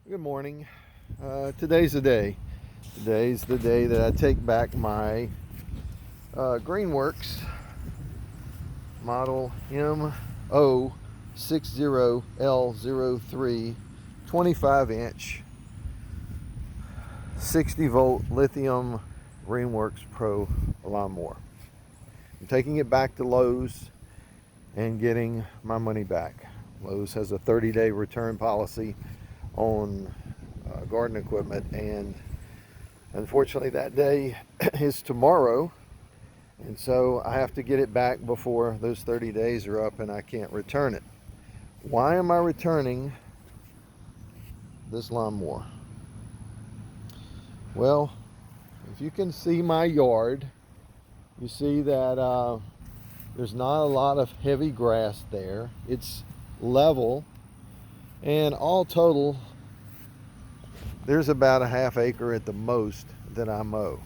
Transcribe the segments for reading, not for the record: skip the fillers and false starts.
Good morning. Today's the day. Today's the day that I take back my Greenworks model MO60L03 25-inch 60-volt lithium Greenworks Pro lawnmower. I'm taking it back to Lowe's and getting my money back. Lowe's has a 30-day return policy on garden equipment, and unfortunately that day is tomorrow, and so I have to get it back before those 30 days are up and I can't return it. Why am I returning this lawnmower? Well, if you can see my yard, you see that there's not a lot of heavy grass there. It's level, and all total there's about a half acre at the most that I mow.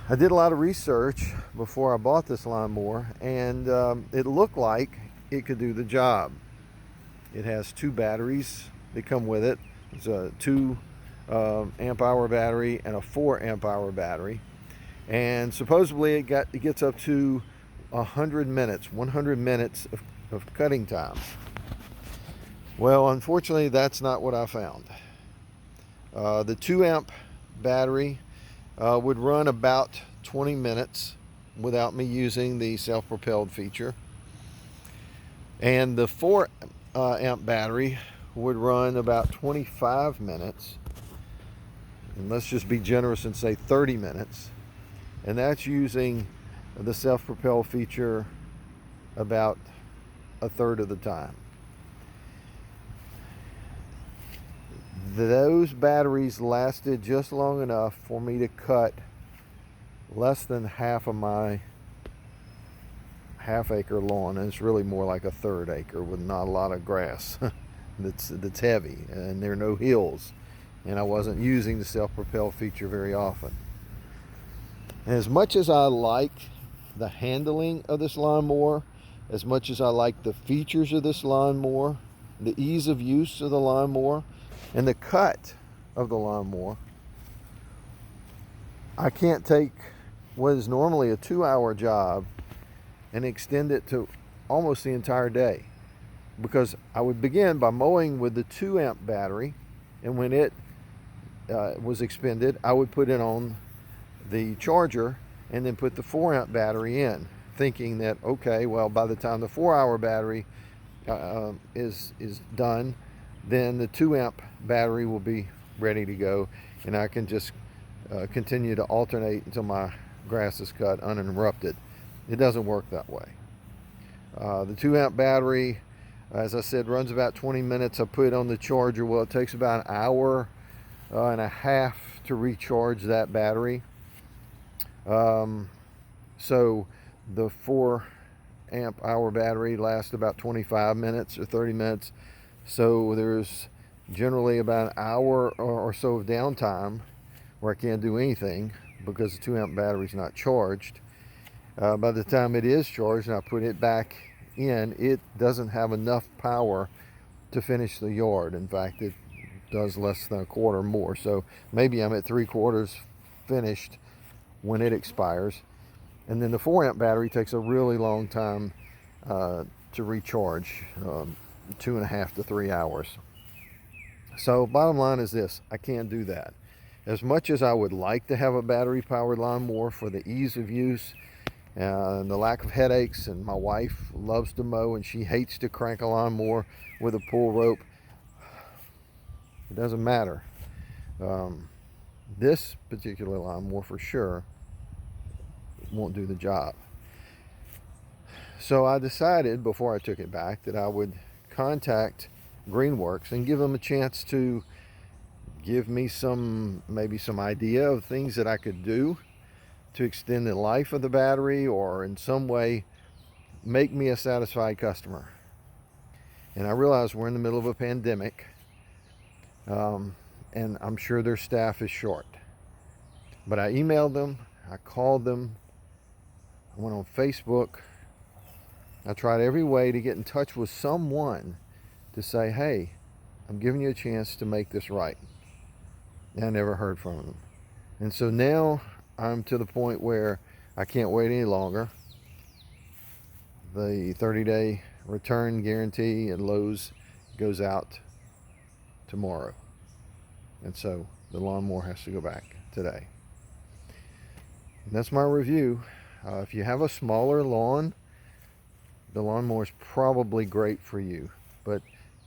I did a lot of research before I bought this lawnmower, and it looked like it could do the job. It has two batteries that come with it. It's a 2 amp hour battery and a 4 amp hour battery, and supposedly it gets up to 100 minutes of cutting time. Well, unfortunately, that's not what I found. The 2 amp battery would run about 20 minutes without me using the self-propelled feature. And the 4 amp battery would run about 25 minutes. And let's just be generous and say 30 minutes. And that's using the self-propelled feature about a third of the time. Those batteries lasted just long enough for me to cut less than half of my half-acre lawn, and it's really more like a third acre with not a lot of grass that's heavy, and there are no hills, and I wasn't using the self-propel feature very often. And as much as I like the handling of this lawnmower, as much as I like the features of this lawnmower, the ease of use of the lawnmower, and the cut of the lawnmower, I can't take what is normally a 2-hour job and extend it to almost the entire day, because I would begin by mowing with the 2 amp battery, and when it was expended, I would put it on the charger and then put the 4 amp battery in, thinking that, okay, well, by the time the 4-hour battery is done, then the 2 amp battery will be ready to go, and I can just continue to alternate until my grass is cut uninterrupted. It doesn't work that way. The 2 amp battery, as I said, runs about 20 minutes. I put it on the charger. Well, it takes about an hour and a half to recharge that battery. So the 4 amp hour battery lasts about 25 minutes or 30 minutes. So there's generally about an hour or so of downtime where I can't do anything because the 2 amp battery is not charged. By the time it is charged and I put it back in, it doesn't have enough power to finish the yard. In fact, it does less than a quarter more. So maybe I'm at 3/4 finished when it expires. And then the 4 amp battery takes a really long time to recharge, 2.5 to 3 hours. So bottom line is this: I can't do that. As much as I would like to have a battery powered lawnmower for the ease of use and the lack of headaches, and my wife loves to mow and she hates to crank a lawnmower with a pull rope, it doesn't matter. This particular lawnmower for sure won't do the job. So I decided before I took it back that I would contact Greenworks and give them a chance to give me maybe some idea of things that I could do to extend the life of the battery, or in some way make me a satisfied customer. And I realize we're in the middle of a pandemic, and I'm sure their staff is short. But I emailed them, I called them, I went on Facebook. I tried every way to get in touch with someone to say, hey, I'm giving you a chance to make this right. And I never heard from them. And so now I'm to the point where I can't wait any longer. The 30-day return guarantee at Lowe's goes out tomorrow. And so the lawnmower has to go back today. And that's my review. If you have a smaller lawn, the lawnmower is probably great for you. But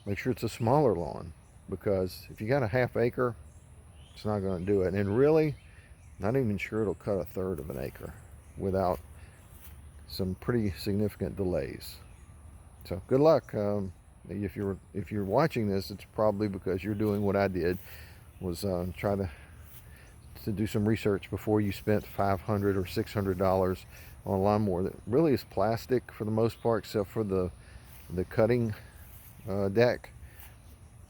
make sure it's a smaller lawn, because if you got a half acre, it's not going to do it. And really, not even sure it'll cut a third of an acre without some pretty significant delays. So good luck. If you're watching this, it's probably because you're doing what I did, was try to do some research before you spent $500 or $600 on a lawnmower that really is plastic for the most part, except for the cutting deck.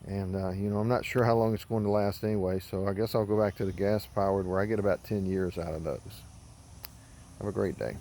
And I'm not sure how long it's going to last anyway, so I guess I'll go back to the gas powered, where I get about 10 years out of those. Have a great day.